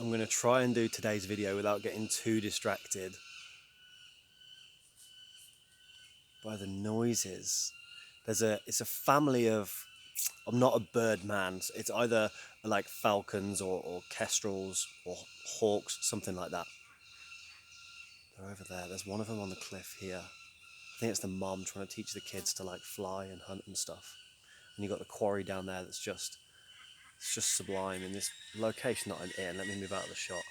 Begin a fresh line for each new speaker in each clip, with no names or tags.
I'm going to try and do today's video without getting too distracted by the noises. It's a family of, I'm not a bird man, so it's either like falcons or kestrels or hawks, something like that. They're over there. There's one of them on the cliff here. I think it's the mom trying to teach the kids to like fly and hunt and stuff. And you've got the quarry down there it's just sublime in this location that I'm in. Let me move out of the shot.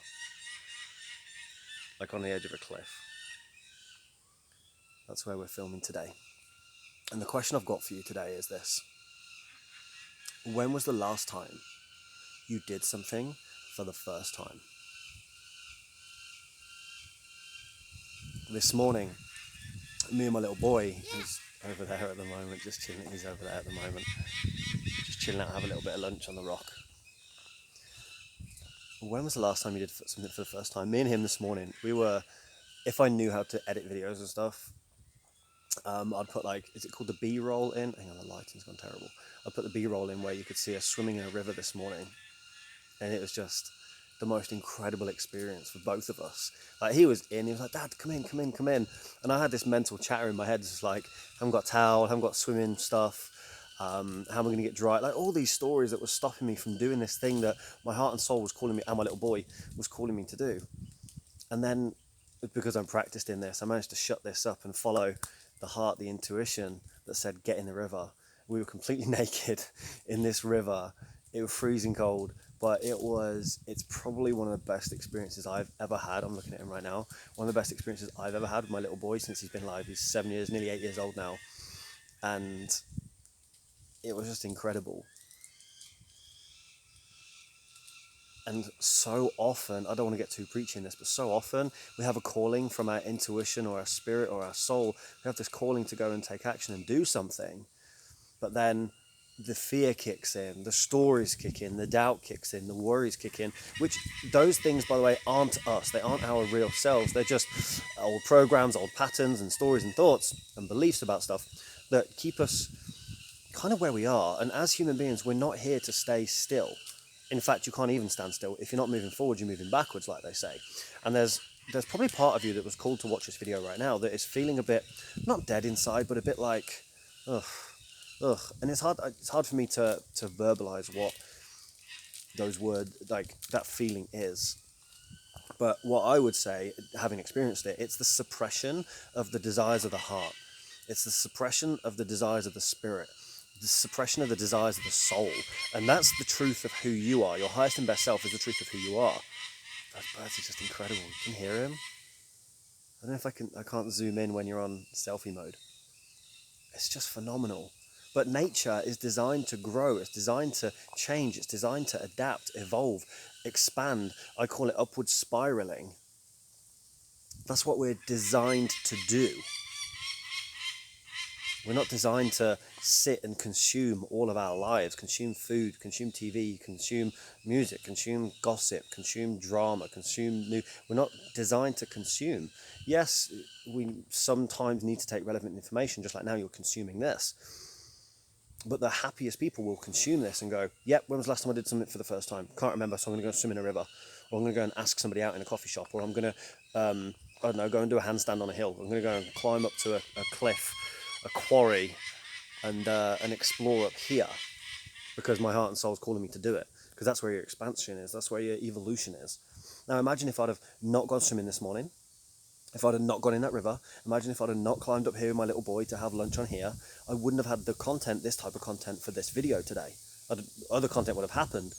Like on the edge of a cliff. That's where we're filming today. And the question I've got for you today is this. When was the last time you did something for the first time? This morning, me and my little boy, who's over there at the moment, just chilling, he's over there at the moment, just chilling out, have a little bit of lunch on the rock. When was the last time you did something for the first time? Me and him this morning, if I knew how to edit videos and stuff, I'd put like, is it called the B-roll in? Hang on, the lighting's gone terrible. I'd put the B-roll in where you could see us swimming in a river this morning. And it was just the most incredible experience for both of us. Like he was like, Dad, come in. And I had this mental chatter in my head, just like, haven't got a towel, haven't got swimming stuff. How am I going to get dry? Like all these stories that were stopping me from doing this thing that my heart and soul was calling me, and my little boy was calling me to do. And then because I'm practiced in this, I managed to shut this up and follow the heart, the intuition that said, get in the river. We were completely naked in this river. It was freezing cold, but it's probably one of the best experiences I've ever had. I'm looking at him right now. One of the best experiences I've ever had with my little boy since he's been alive. He's 7 years, nearly 8 years old now. And it was just incredible. And so often, I don't want to get too preachy in this, but so often we have a calling from our intuition or our spirit or our soul. We have this calling to go and take action and do something. But then the fear kicks in, the stories kick in, the doubt kicks in, the worries kick in, which those things, by the way, aren't us. They aren't our real selves. They're just old programs, old patterns and stories and thoughts and beliefs about stuff that keep us kind of where we are. And as human beings, we're not here to stay still. In fact, you can't even stand still. If you're not moving forward, you're moving backwards, like they say. And there's probably part of you that was called to watch this video right now that is feeling a bit, not dead inside, but a bit like, ugh. And it's hard for me to verbalize what those words, like that feeling is. But what I would say, having experienced it, it's the suppression of the desires of the heart. It's the suppression of the desires of the spirit. The suppression of the desires of the soul. And that's the truth of who you are. Your highest and best self is the truth of who you are. Those birds are just incredible. You can hear him. I don't know if I can't zoom in when you're on selfie mode. It's just phenomenal. But nature is designed to grow. It's designed to change. It's designed to adapt, evolve, expand. I call it upward spiraling. That's what we're designed to do. We're not designed to sit and consume all of our lives, consume food, consume TV, consume music, consume gossip, consume drama, consume new. We're not designed to consume. Yes, we sometimes need to take relevant information, just like now you're consuming this. But the happiest people will consume this and go, yep, when was the last time I did something for the first time? Can't remember, so I'm going to go swim in a river. Or I'm going to go and ask somebody out in a coffee shop. Or I'm going to, I don't know, go and do a handstand on a hill. I'm going to go and climb up to a cliff, a quarry, and explore up here because my heart and soul is calling me to do it, because that's where your expansion is, that's where your evolution is. Now imagine if I'd have not gone swimming this morning, if I'd have not gone in that river, imagine if I'd have not climbed up here with my little boy to have lunch on here, I wouldn't have had the content, this type of content for this video today. Other content would have happened,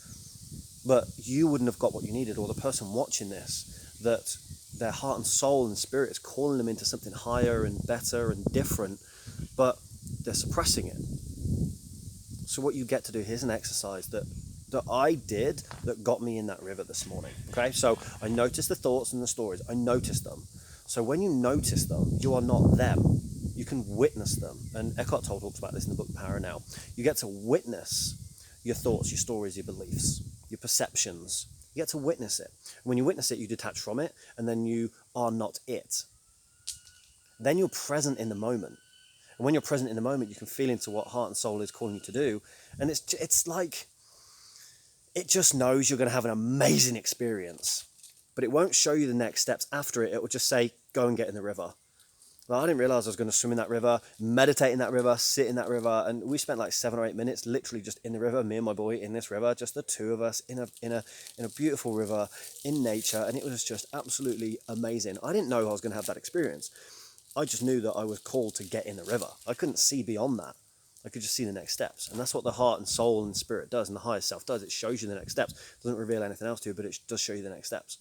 but you wouldn't have got what you needed, or the person watching this, that their heart and soul and spirit is calling them into something higher and better and different, but they're suppressing it. So what you get to do, here's an exercise that I did that got me in that river this morning. Okay, so I noticed the thoughts and the stories. I noticed them. So when you notice them, you are not them. You can witness them. And Eckhart Tolle talks about this in the book Power Now. You get to witness your thoughts, your stories, your beliefs, your perceptions. You get to witness it. And when you witness it, you detach from it, and then you are not it. Then you're present in the moment. And when you're present in the moment, you can feel into what heart and soul is calling you to do. And it's like, it just knows you're going to have an amazing experience, but it won't show you the next steps after it. It will just say, go and get in the river. Well, I didn't realize I was going to swim in that river, meditate in that river, sit in that river, and we spent like 7 or 8 minutes literally just in the river, me and my boy in this river, just the two of us in a beautiful river in nature, and it was just absolutely amazing. I didn't know I was going to have that experience. I just knew that I was called to get in the river. I couldn't see beyond that. I could just see the next steps, and that's what the heart and soul and spirit does, and the higher self does. It shows you the next steps. It doesn't reveal anything else to you, but it does show you the next steps.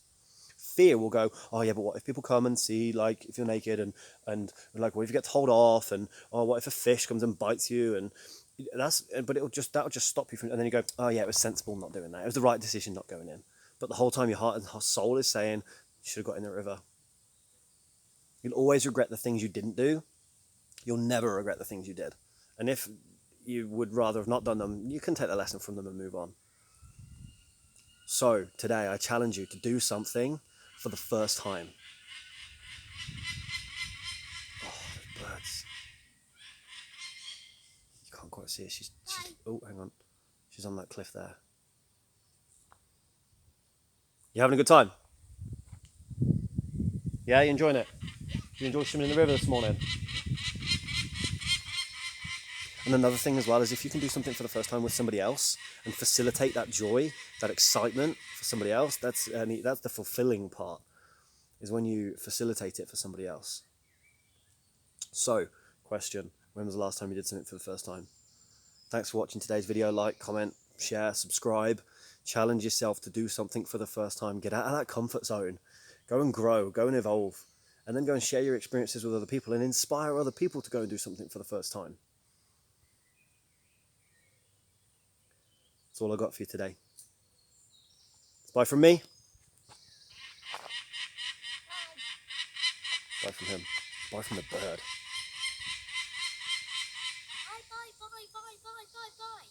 Fear will go, oh yeah, but what if people come and see, like, if you're naked, and like, what if you get told off, and oh, what if a fish comes and bites you, and but that'll just stop you from, and then you go, oh yeah, it was sensible not doing that. It was the right decision not going in. But the whole time your heart and soul is saying, you should have got in the river. You'll always regret the things you didn't do. You'll never regret the things you did. And if you would rather have not done them, you can take the lesson from them and move on. So today I challenge you to do something for the first time. Oh, the birds. You can't quite see it. She's oh, hang on. She's on that cliff there. You having a good time? Yeah, you enjoying it? You enjoy swimming in the river this morning? And another thing as well is, if you can do something for the first time with somebody else and facilitate that joy, that excitement for somebody else, that's the fulfilling part, is when you facilitate it for somebody else. So, question, when was the last time you did something for the first time? Thanks for watching today's video. Like, comment, share, subscribe. Challenge yourself to do something for the first time. Get out of that comfort zone. Go and grow, go and evolve, and then go and share your experiences with other people and inspire other people to go and do something for the first time. That's all I got for you today. Bye from me. Bye from him. Bye from the bird.
Bye, bye, bye, bye, bye, bye, bye.